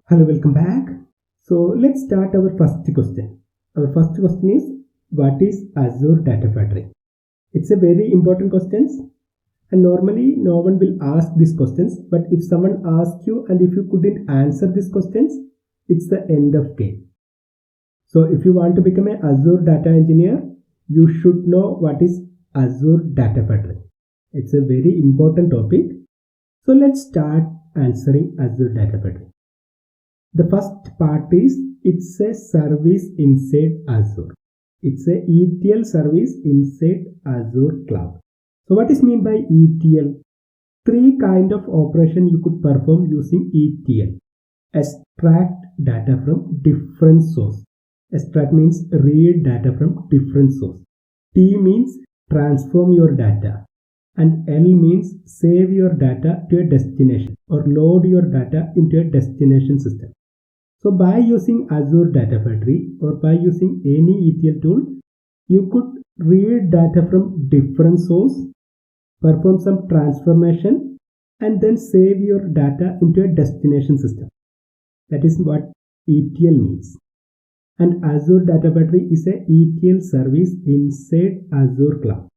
Hello, welcome back. So let's start our first question. Our first question is, what is Azure Data Factory? It's a very important question, and normally no one will ask these questions, but if someone asks you and if you couldn't answer these questions, it's the end of game. So if you want to become an Azure data engineer, you should know what is Azure Data Factory. It's a very important topic. So let's start answering Azure Data Factory. The first part is, it's a service inside Azure. It's a ETL service inside Azure cloud. So what is mean by ETL? Three kind of operation you could perform using ETL. Extract data from different source. Extract means read data from different source. T means transform your data. And L means save your data to a destination or load your data into a destination system. So by using Azure Data Factory or by using any ETL tool, you could read data from different source, perform some transformation, and then save your data into a destination system. That is what ETL means. And Azure Data Factory is a ETL service inside Azure cloud.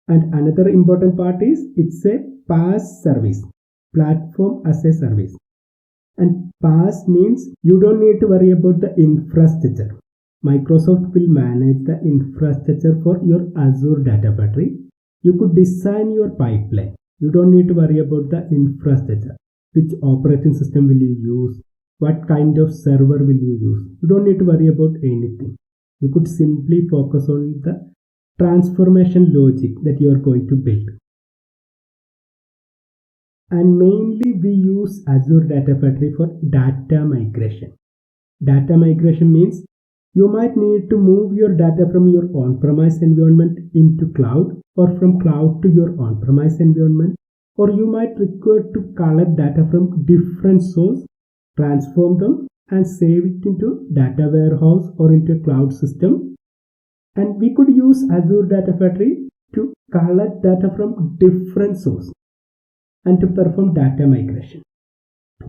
And another important part is, it's a PaaS service, platform as a service. And PaaS means you don't need to worry about the infrastructure. Microsoft will manage the infrastructure for your Azure Data Factory. You could design your pipeline. You don't need to worry about the infrastructure. Which operating system will you use? What kind of server will you use? You don't need to worry about anything. You could simply focus on the transformation logic that you are going to build. And mainly we use Azure Data Factory for data migration. Data migration means you might need to move your data from your on-premise environment into cloud, or from cloud to your on-premise environment, or you might require to collect data from different sources, transform them and save it into data warehouse or into a cloud system. And we could use Azure Data Factory to collect data from different sources and to perform data migration.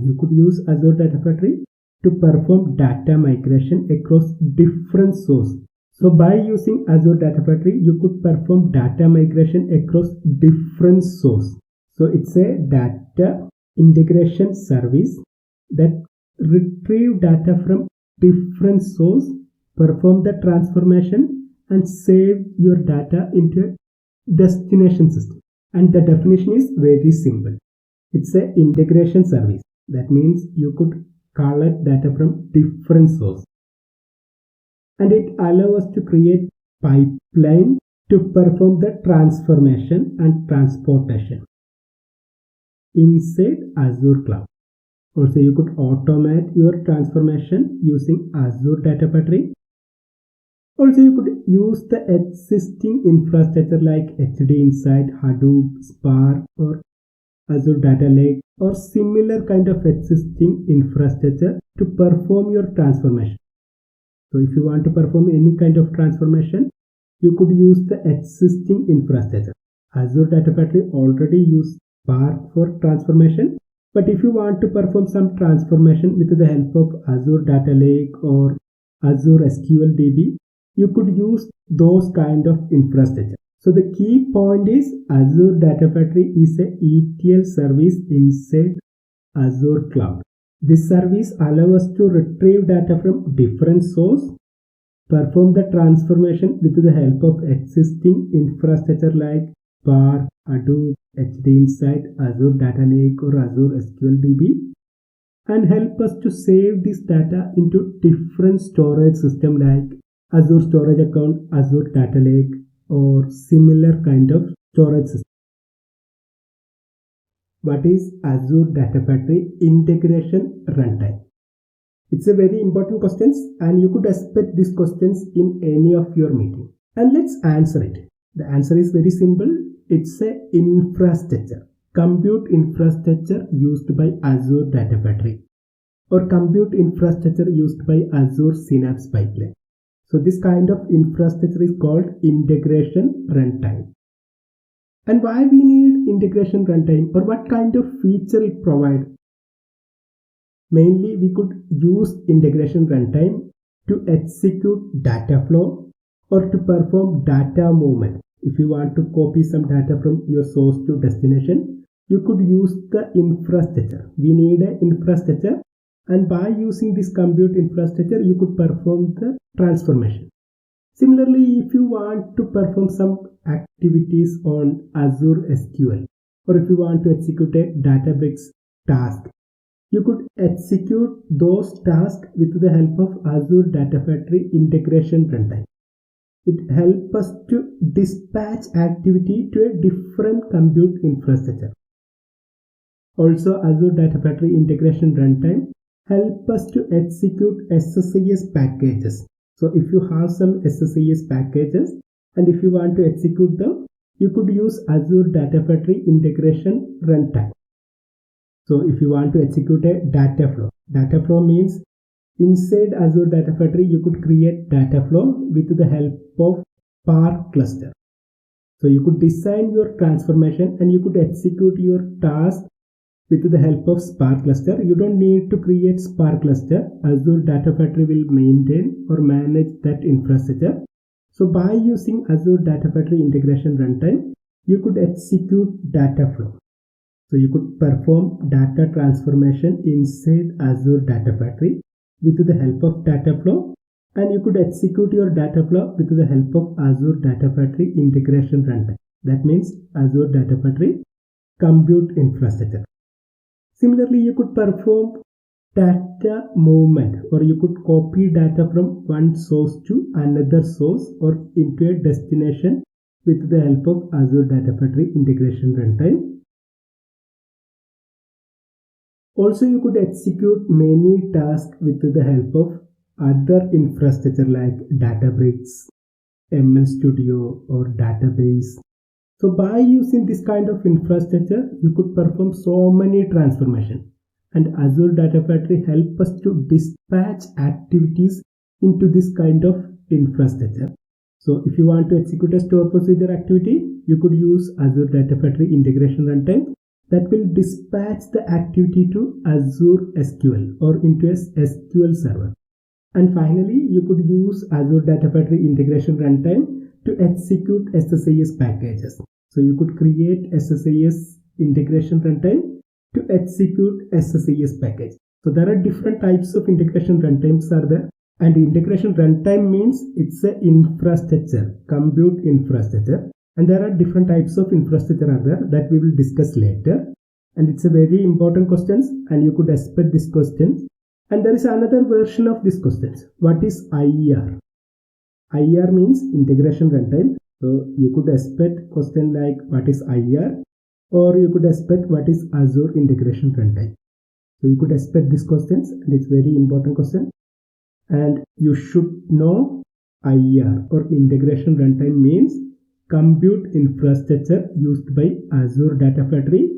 You could use Azure Data Factory to perform data migration across different sources. So by using Azure Data Factory, you could perform data migration across different sources. So it's a data integration service that retrieve data from different sources, perform the transformation and save your data into a destination system. And the definition is very simple. It's an integration service. That means you could collect data from different sources. And it allows us to create pipeline to perform the transformation and transportation inside Azure cloud. Also, you could automate your transformation using Azure Data Factory. Also, you could use the existing infrastructure like HD Insight, Hadoop, Spark, or Azure Data Lake, or similar kind of existing infrastructure to perform your transformation. So if you want to perform any kind of transformation, you could use the existing infrastructure. Azure Data Factory already uses Spark for transformation, but if you want to perform some transformation with the help of Azure Data Lake or Azure SQL DB, you could use those kind of infrastructure. So the key point is, Azure Data Factory is a ETL service inside Azure cloud. This service allows us to retrieve data from different sources, perform the transformation with the help of existing infrastructure like Spark, Hadoop, HD Insight, Azure Data Lake or Azure SQL DB, and help us to save this data into different storage system like Azure Storage Account, Azure Data Lake, or similar kind of storage system. What is Azure Data Factory integration runtime? It's a very important question, and you could expect these questions in any of your meeting. And let's answer it. The answer is very simple. It's a infrastructure, compute infrastructure used by Azure Data Factory, or compute infrastructure used by Azure Synapse Pipeline. So this kind of infrastructure is called integration runtime. And why we need integration runtime, or what kind of feature it provides? Mainly, we could use integration runtime to execute data flow or to perform data movement. If you want to copy some data from your source to destination, you could use the infrastructure. We need an infrastructure, and by using this compute infrastructure, you could perform the transformation. Similarly, if you want to perform some activities on Azure SQL, or if you want to execute a Databricks task, you could execute those tasks with the help of Azure Data Factory integration runtime. It helps us to dispatch activity to a different compute infrastructure. Also, Azure Data Factory integration runtime helps us to execute SSIS packages. So if you have some SSIS packages and if you want to execute them, you could use Azure Data Factory integration runtime. So if you want to execute a data flow means inside Azure Data Factory, you could create data flow with the help of Spark cluster. So you could design your transformation and you could execute your task with the help of Spark cluster. You don't need to create Spark cluster. Azure Data Factory will maintain or manage that infrastructure. So by using Azure Data Factory integration runtime, you could execute data flow. So you could perform data transformation inside Azure Data Factory with the help of data flow, and you could execute your data flow with the help of Azure Data Factory integration runtime. That means Azure Data Factory compute infrastructure. Similarly, you could perform data movement, or you could copy data from one source to another source or into a destination with the help of Azure Data Factory integration runtime. Also, you could execute many tasks with the help of other infrastructure like Databricks, ML Studio, or database. So by using this kind of infrastructure, you could perform so many transformations. And Azure Data Factory helps us to dispatch activities into this kind of infrastructure. So if you want to execute a store procedure activity, you could use Azure Data Factory integration runtime that will dispatch the activity to Azure SQL or into a SQL server. And finally, you could use Azure Data Factory integration runtime to execute SSIS packages. So you could create SSIS integration runtime to execute SSIS package. So there are different types of integration runtimes are there. And integration runtime means it's an infrastructure, compute infrastructure. And there are different types of infrastructure are there that we will discuss later. And it's a very important question, and you could expect this question. And there is another version of this question. What is IR? IR means integration runtime. So you could expect question like what is IR, or you could expect what is Azure integration runtime. So you could expect these questions, and it's very important question. And you should know IR or integration runtime means compute infrastructure used by Azure Data Factory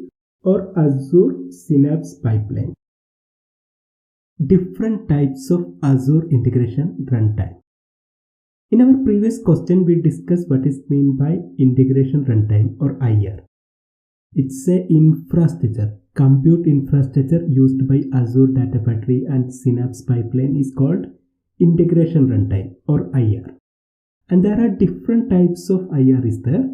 or Azure Synapse Pipeline. Different types of Azure integration runtime. In our previous question, we discussed what is meant by integration runtime or IR. It's a infrastructure, compute infrastructure used by Azure Data Factory and Synapse Pipeline is called integration runtime or IR. And there are different types of IR is there.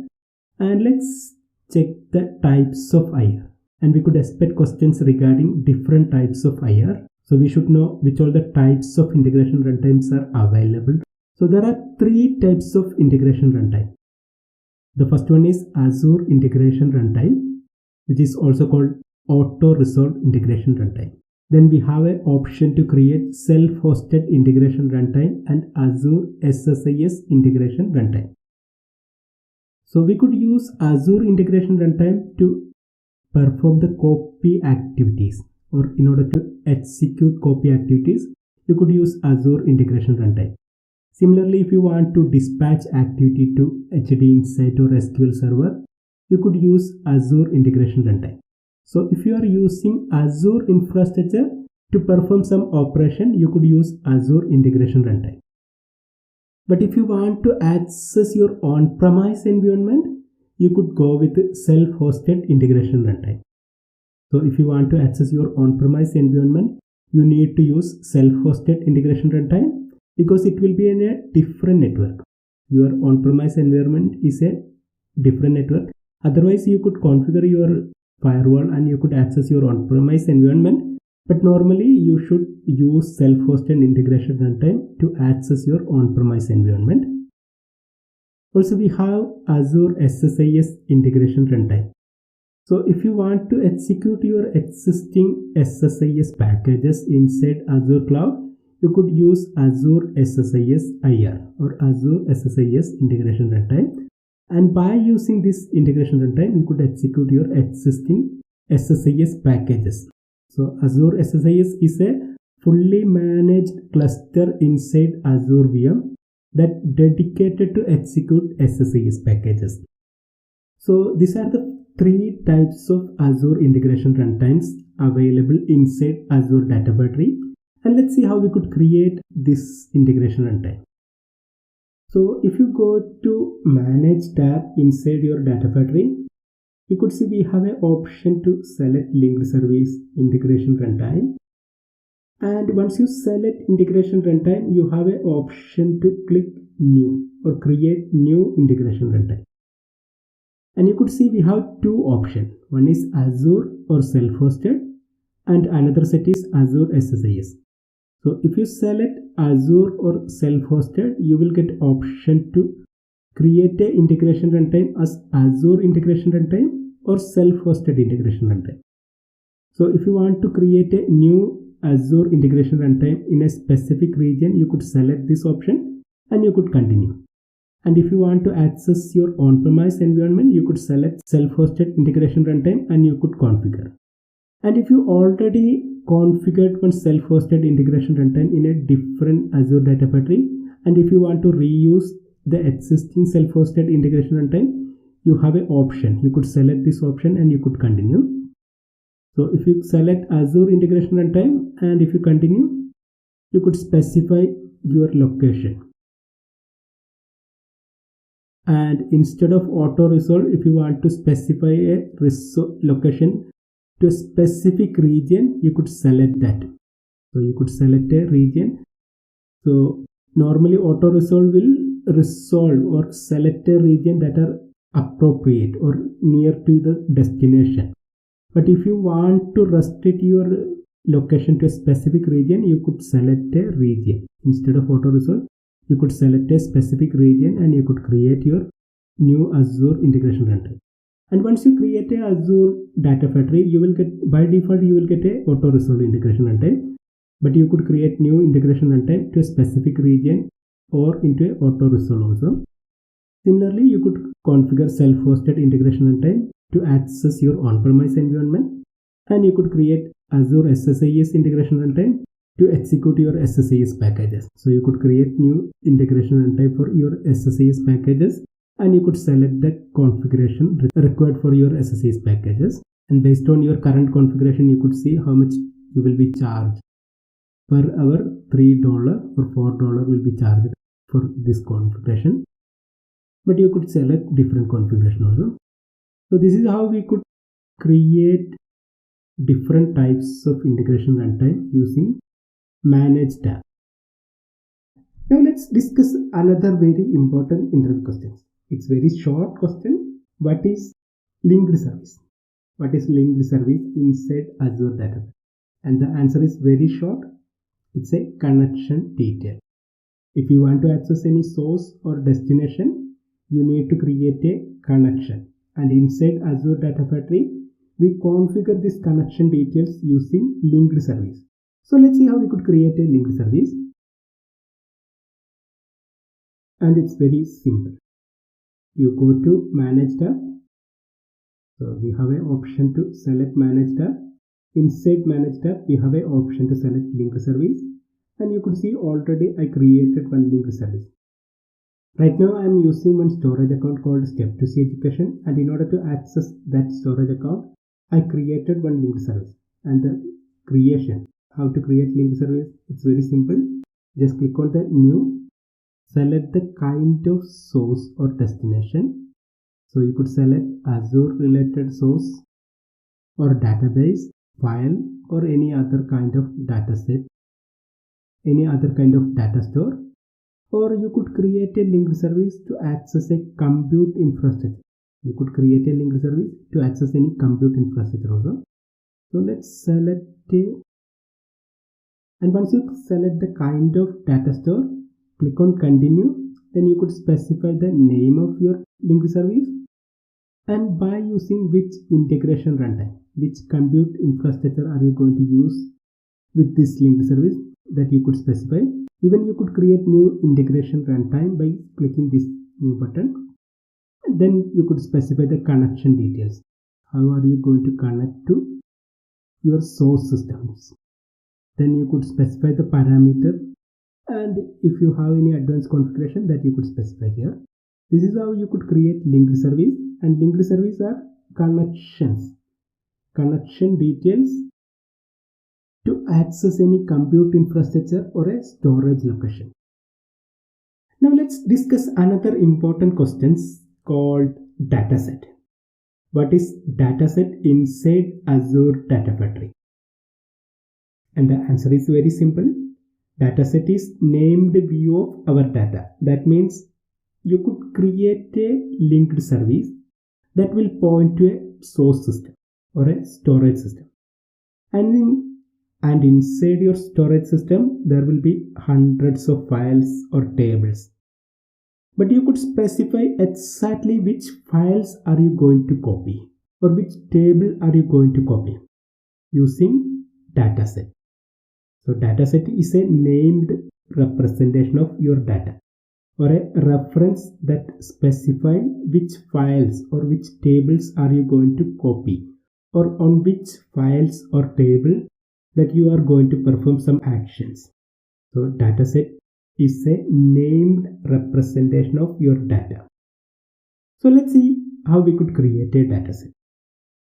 And let's check the types of IR. And we could expect questions regarding different types of IR. So we should know which all the types of integration runtimes are available. So there are three types of integration runtime. The first one is Azure integration runtime, which is also called auto-resolved integration runtime. Then we have an option to create self-hosted integration runtime and Azure SSIS integration runtime. So we could use Azure integration runtime to perform the copy activities, or in order to execute copy activities, you could use Azure integration runtime. Similarly, if you want to dispatch activity to HD Insight or SQL Server, you could use Azure integration runtime. So if you are using Azure infrastructure to perform some operation, you could use Azure integration runtime. But if you want to access your on-premise environment, you could go with self-hosted integration runtime. So if you want to access your on-premise environment, you need to use self-hosted integration runtime because it will be in a different network. Your on-premise environment is a different network. Otherwise, you could configure your firewall and you could access your on-premise environment. But normally, you should use self-hosted integration runtime to access your on-premise environment. Also, we have Azure SSIS integration runtime. So if you want to execute your existing SSIS packages inside Azure Cloud, you could use Azure SSIS IR or Azure SSIS integration runtime. And by using this integration runtime, you could execute your existing SSIS packages. So Azure SSIS is a fully managed cluster inside Azure VM that dedicated to execute SSIS packages. So these are the 3 types of Azure integration runtimes available inside Azure Data Factory. And let's see how we could create this integration runtime. So if you go to Manage tab inside your Data Factory, you could see we have an option to select linked service integration runtime. And once you select integration runtime, you have an option to click new or create new integration runtime. And you could see we have 2 options. One is Azure or self-hosted and another set is Azure SSIS. So if you select Azure or self-hosted, you will get option to create a integration runtime as Azure integration runtime or self-hosted integration runtime. So if you want to create a new Azure integration runtime in a specific region, you could select this option and you could continue. And if you want to access your on-premise environment, you could select self-hosted integration runtime and you could configure. And if you already configured one self-hosted integration runtime in a different Azure Data Factory, and if you want to reuse the existing self-hosted integration runtime, you have an option. You could select this option and you could continue. So if you select Azure integration runtime and if you continue, you could specify your location. And instead of auto resolve, if you want to specify a location to a specific region, you could select that. So you could select a region. So normally auto resolve will resolve or select a region that are appropriate or near to the destination. But if you want to restrict your location to a specific region, you could select a region. Instead of auto resolve, you could select a specific region and you could create your new Azure integration runtime. And once you create a Azure Data Factory, you will get, by default, you will get a auto resolve integration runtime. But you could create new integration runtime to a specific region or into a auto resolve also. Similarly, you could configure self-hosted integration runtime to access your on-premise environment, and you could create Azure SSIS integration runtime to execute your SSIS packages. So you could create new integration runtime for your SSIS packages, and you could select the configuration required for your SSIS packages. And based on your current configuration, you could see how much you will be charged. Per hour, $3 or $4 will be charged for this configuration. But you could select different configuration also. So this is how we could create different types of integration runtime using Manage tab. Now let's discuss another very important interview question. It's very short question. What is linked service? What is linked service inside Azure Data? And the answer is very short. It's a connection detail. If you want to access any source or destination, you need to create a connection. And inside Azure Data Factory, we configure this connection details using linked service. So let's see how we could create a linked service. And it's very simple. You go to Manage tab. So we have an option to select Manage tab. Inside Manage tab, we have an option to select linked service. And you could see already I created one linked service. Right now I am using one storage account called Step2C Education, and in order to access that storage account, I created one linked service. And the creation, how to create linked service, it's very simple. Just click on the new, select the kind of source or destination. So you could select Azure related source or database, file, or any other kind of data set, any other kind of data store, or you could create a linked service to access a compute infrastructure. You could create a linked service to access any compute infrastructure also. So let's select a, and once you select the kind of data store, click on continue. Then you could specify the name of your linked service and by using which integration runtime, which compute infrastructure are you going to use with this linked service, that you could specify. Even you could create new integration runtime by clicking this new button. And then you could specify the connection details. How are you going to connect to your source systems? Then you could specify the parameter, and if you have any advanced configuration, that you could specify here. This is how you could create linked service, and linked service are connection details to access any compute infrastructure or a storage location. Now let's discuss another important questions called dataset. What is dataset inside Azure Data Factory? And the answer is very simple. Dataset is named view of our data. That means you could create a linked service that will point to a source system or a storage system. And inside your storage system, there will be hundreds of files or tables. But you could specify exactly which files are you going to copy or which table are you going to copy using dataset. So dataset is a named representation of your data or a reference that specify which files or which tables are you going to copy, or on which files or table that you are going to perform some actions. So dataset is a named representation of your data. So let's see how we could create a dataset.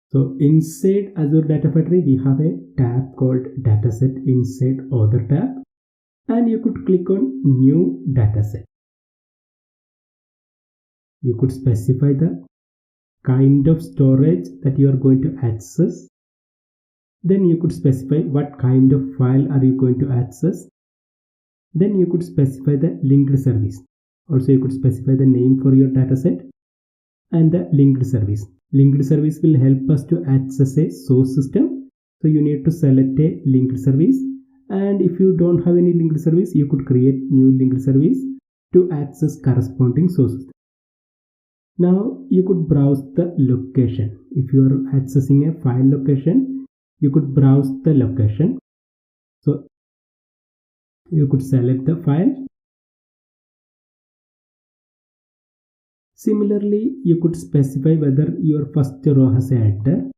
So inside Azure Data Factory, we have a tab called dataset inside other tab, and you could click on new dataset. You could specify the kind of storage that you are going to access. Then you could specify what kind of file are you going to access. Then you could specify the linked service. Also you could specify the name for your dataset and the linked service. Linked service will help us to access a source system. So you need to select a linked service. And if you don't have any linked service, you could create new linked service to access corresponding sources. Now you could browse the location. If you are accessing a file location, you could browse the location. So you could select the file. Similarly, you could specify whether your first row has a header,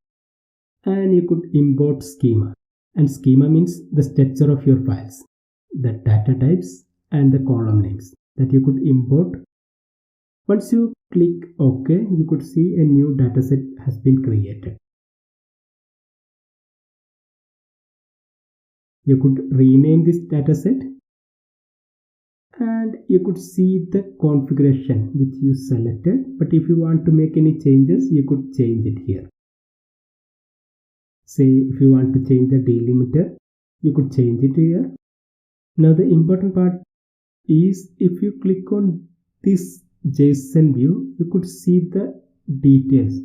and you could import schema. And schema means the structure of your files, the data types and the column names that you could import. Once you click OK, you could see a new dataset has been created. You could rename this dataset, and you could see the configuration which you selected. But if you want to make any changes, you could change it here. Say if you want to change the delimiter, you could change it here. Now the important part is, if you click on this JSON view, you could see the details.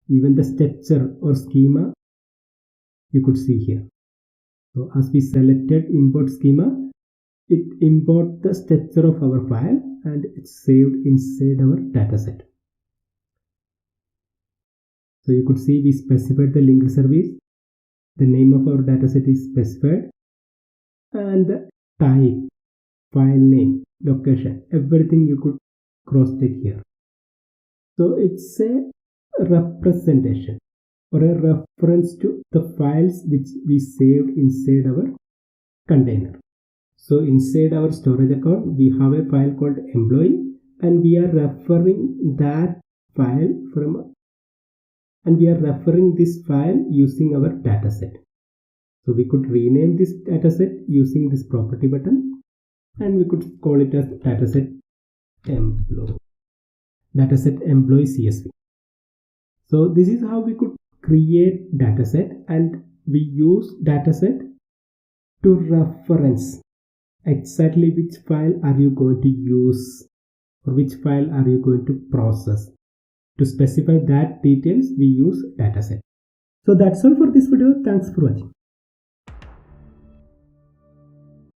Even the structure or schema you could see here. So as we selected import schema, it imports the structure of our file and it's saved inside our dataset. So you could see we specified the linked service, the name of our dataset is specified, and the type, file name, location, everything you could cross check here. So it's a representation or a reference to the files which we saved inside our container. So inside our storage account, we have a file called employee, and we are referring that file this file using our dataset. So we could rename this dataset using this property button, and we could call it as dataset employee CSV. So this is how we could create dataset, and we use dataset to reference exactly which file are you going to use or which file are you going to process. To specify that details, we use dataset. So that's all for this video. Thanks for watching.